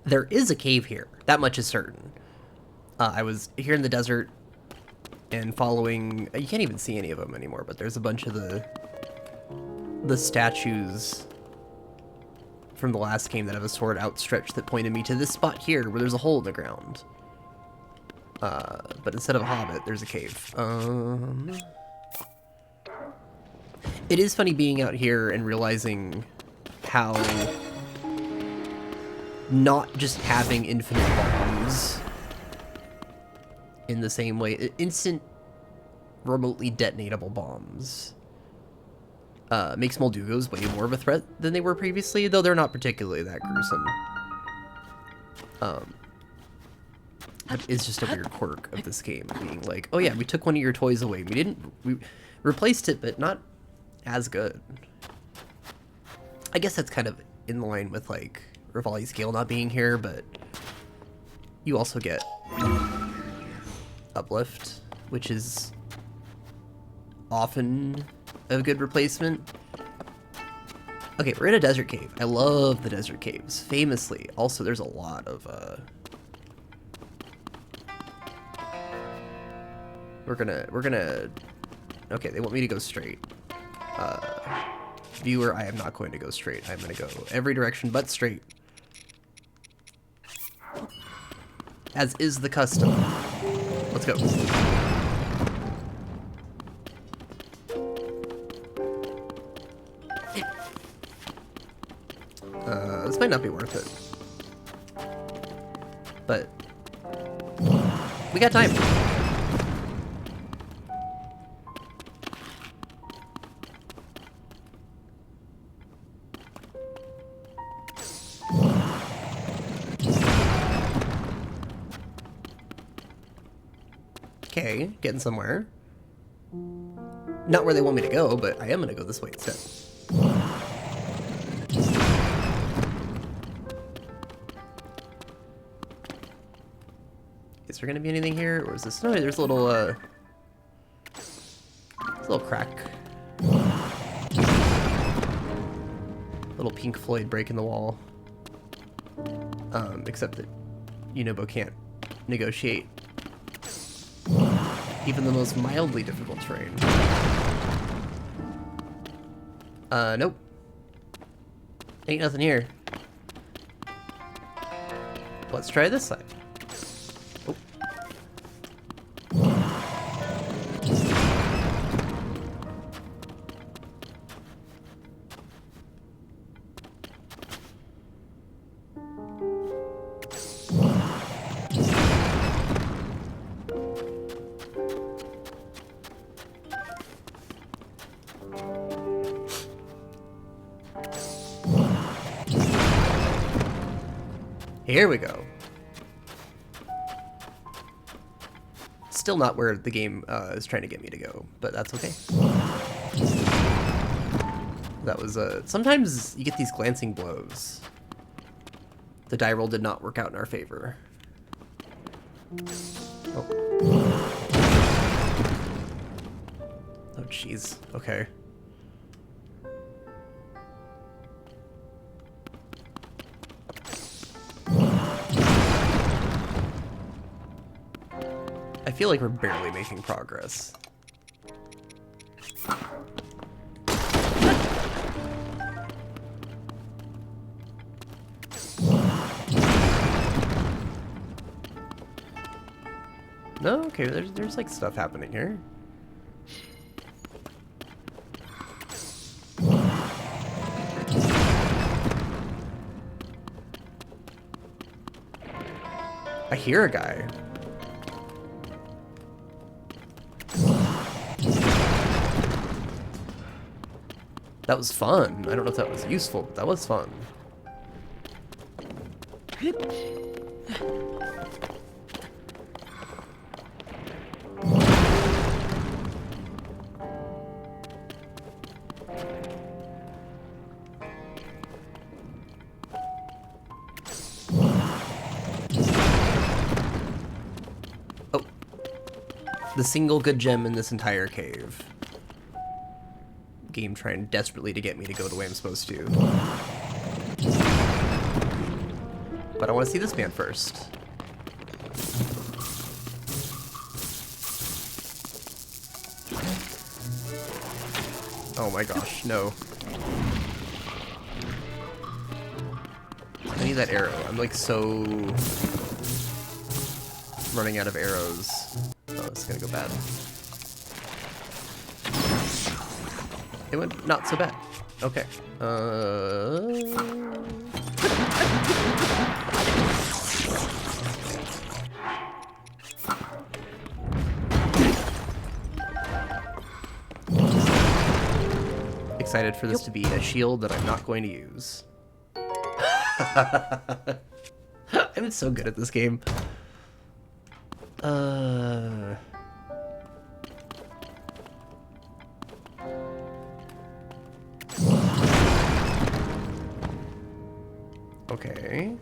There is a cave here. That much is certain. I was here in the desert and following... You can't even see any of them anymore, but there's a bunch of the statues from the last game that have a sword outstretched that pointed me to this spot here where there's a hole in the ground. But instead of a hobbit, there's a cave. It is funny being out here and realizing how not just having infinite bombs in the same way, instant remotely detonatable bombs, makes Moldugos way more of a threat than they were previously, though they're not particularly that gruesome. It's just a weird quirk of this game, being like, oh yeah, we took one of your toys away. We replaced it, but not as good. I guess that's kind of in line with, like, Rivali's Scale not being here, but you also get Uplift, which is often a good replacement. Okay, we're in a desert cave. I love the desert caves, famously. Also, there's a lot of, We're gonna... Okay, they want me to go straight. Viewer, I am not going to go straight. I'm gonna go every direction but straight. As is the custom. Let's go. This might not be worth it. But we got time. Okay, getting somewhere. Not where they want me to go, but I am gonna go this way instead. Is there gonna be anything here, or is this... No, there's a little, crack. Little Pink Floyd break in the wall. Except that Yunobo can't negotiate even the most mildly difficult terrain. Nope. Ain't nothing here. Let's try this side. Oh. Here we go. Still not where the game is trying to get me to go, but that's okay. That was, sometimes you get these glancing blows. The die roll did not work out in our favor. Oh. Oh, jeez. Okay. I feel like we're barely making progress. No? Okay, there's like stuff happening here. I hear a guy. That was fun. I don't know if that was useful, but that was fun. Oh. The single good gem in this entire cave. Game trying desperately to get me to go the way I'm supposed to. But I want to see this man first. Oh my gosh, no. I need that arrow. I'm like so running out of arrows. Oh, it's gonna go bad. It went not so bad. Okay. Excited for this to be a shield that I'm not going to use. I'm so good at this game. Okay.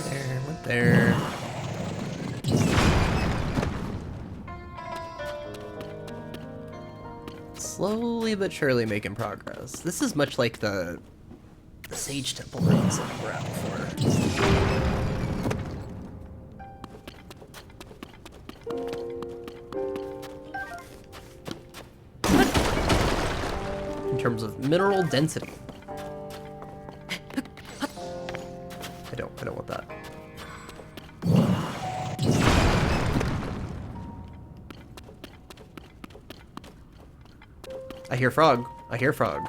There, went there. Slowly but surely making progress. This is much like the Sage Temple ruins that we were at before. In terms of mineral density. I don't want that. I hear frog. I hear frog.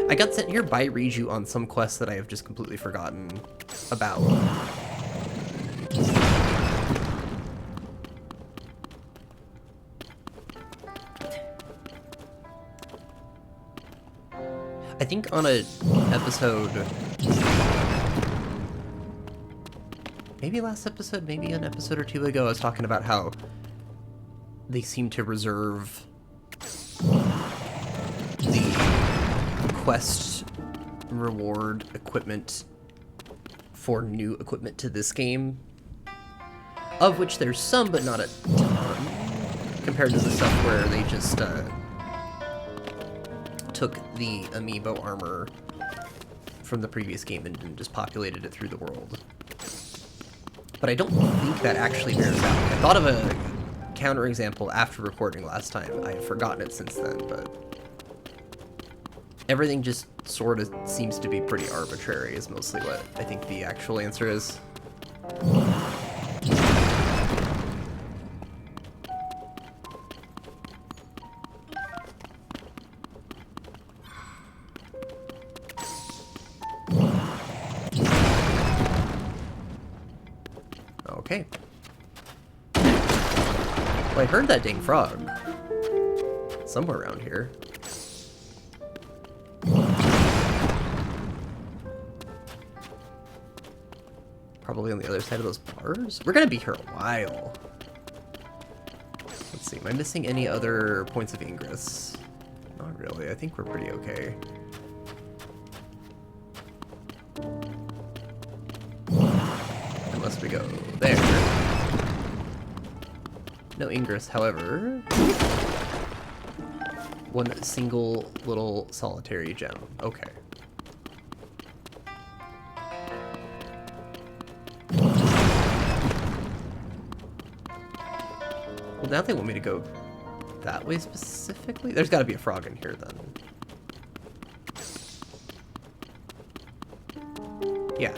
I got sent here by Riju on some quest that I have just completely forgotten about. I think on a episode, maybe last episode, maybe an episode or two ago, I was talking about how they seem to reserve the quest reward equipment for new equipment to this game, of which there's some, but not a ton, compared to the stuff where they just took the amiibo armor from the previous game and just populated it through the world. But I don't think that actually bears out. I thought of a counterexample after recording last time. I have forgotten it since then, but everything just sort of seems to be pretty arbitrary is mostly what I think the actual answer is. Okay. Well, I heard that dang frog somewhere around here. Probably on the other side of those bars? We're gonna be here a while. Let's see, am I missing any other points of ingress? Not really, I think we're pretty okay. Unless we go there. No ingress, however. One single little solitary gem. Okay. Well, now they want me to go that way specifically? There's gotta be a frog in here then. Yeah,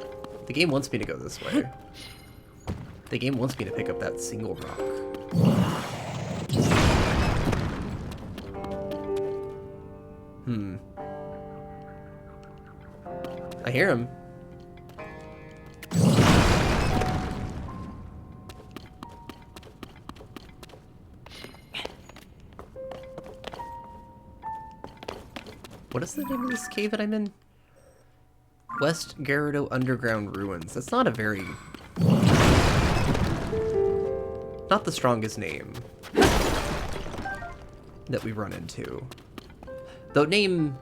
the game wants me to go this way. The game wants me to pick up that single rock. I hear him. What is the name of this cave that I'm in? West Gerudo Underground Ruins. That's not a very... not the strongest name. that we run into. Though name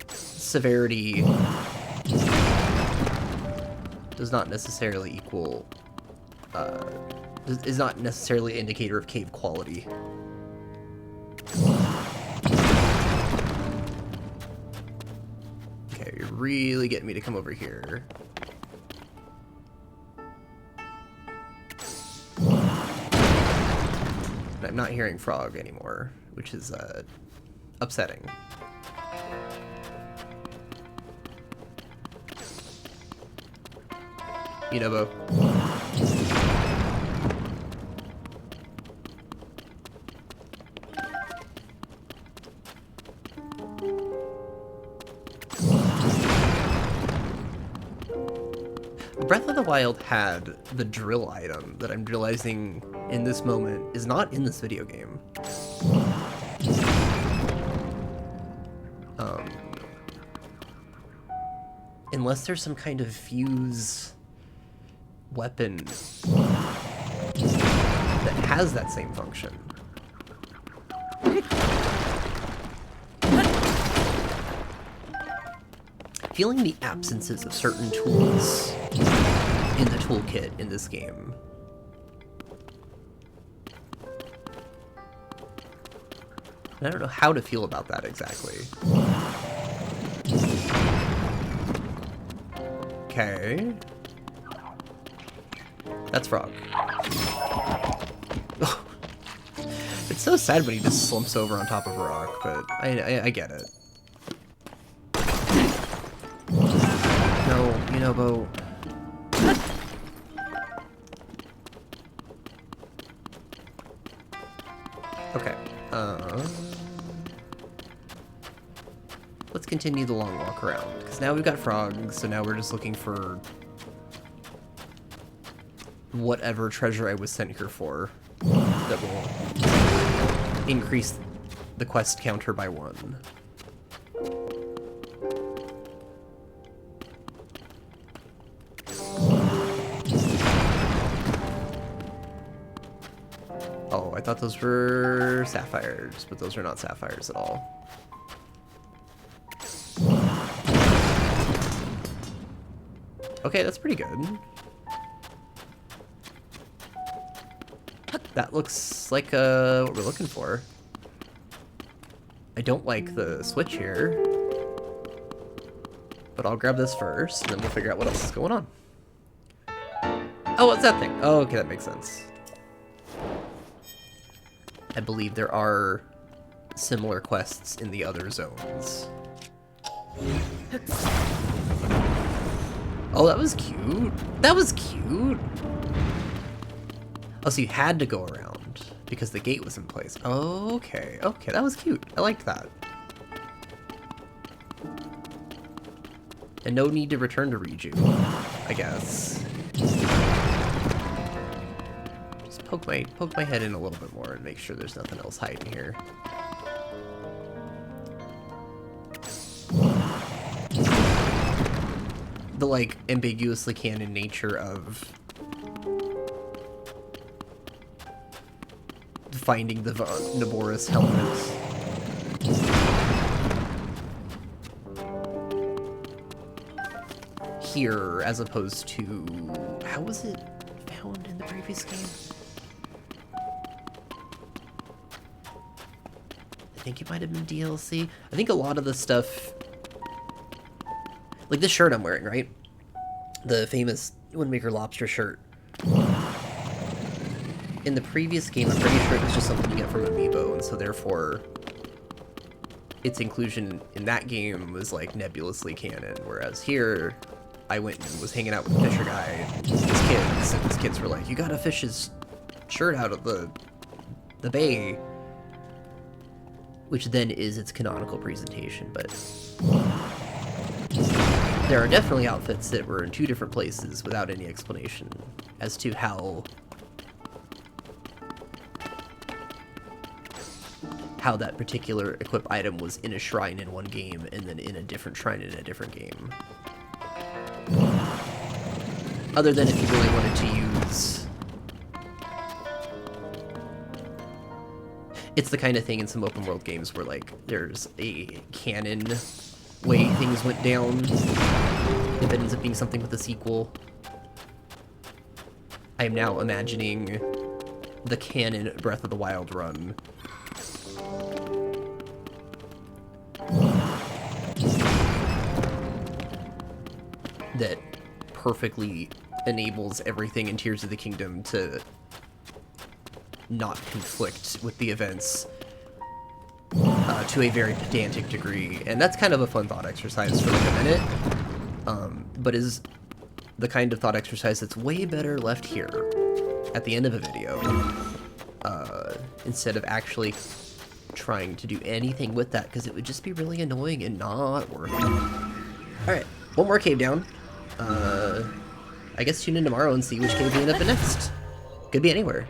severity does not necessarily equal, is not necessarily an indicator of cave quality. Okay, you're really getting me to come over here. And I'm not hearing frog anymore, which is upsetting. You know, Bo. Breath of the Wild had the drill item that I'm realizing in this moment is not in this video game. Unless there's some kind of fuse weapon that has that same function. Feeling the absences of certain tools in the toolkit in this game. I don't know how to feel about that exactly. Okay. That's frog. It's so sad when he just slumps over on top of a rock, but I get it. No, you know, Bo. Okay. Let's continue the long walk around, because now we've got frogs, so now we're just looking for whatever treasure I was sent here for that will increase the quest counter by 1. Oh, I thought those were sapphires, but those are not sapphires at all. Okay, that's pretty good. That looks like what we're looking for. I don't like the switch here, but I'll grab this first, and then we'll figure out what else is going on. Oh, what's that thing? Oh, okay, that makes sense. I believe there are similar quests in the other zones. Oh, that was cute. That was cute. Oh, so you had to go around because the gate was in place. Oh, okay. Okay, that was cute. I liked that. And no need to return to Riju, I guess. Just poke my head in a little bit more and make sure there's nothing else hiding here. The, like, ambiguously canon nature of finding the Naboris helmet. Here, as opposed to... How was it found in the previous game? I think it might have been DLC. I think a lot of the stuff... Like this shirt I'm wearing, right? The famous Windmaker Lobster shirt. In the previous game, I'm pretty sure it was just something you get from Amiibo, and so therefore its inclusion in that game was like nebulously canon, whereas here I went and was hanging out with the Fisher guy and his kids were like, you gotta fish his shirt out of the bay, which then is its canonical presentation, but there are definitely outfits that were in 2 different places without any explanation as to how that particular equip item was in a shrine in one game and then in a different shrine in a different game. Other than if you really wanted to use... It's the kind of thing in some open world games where, like, there's a canon way things went down. If it ends up being something with a sequel. I am now imagining the canon Breath of the Wild run. That perfectly enables everything in Tears of the Kingdom to not conflict with the events to a very pedantic degree. And that's kind of a fun thought exercise for like a minute, but is the kind of thought exercise that's way better left here at the end of a video, instead of actually trying to do anything with that, because it would just be really annoying and not worth it. Alright, one more cave down. I guess tune in tomorrow and see which cave we end up in next. Could be anywhere.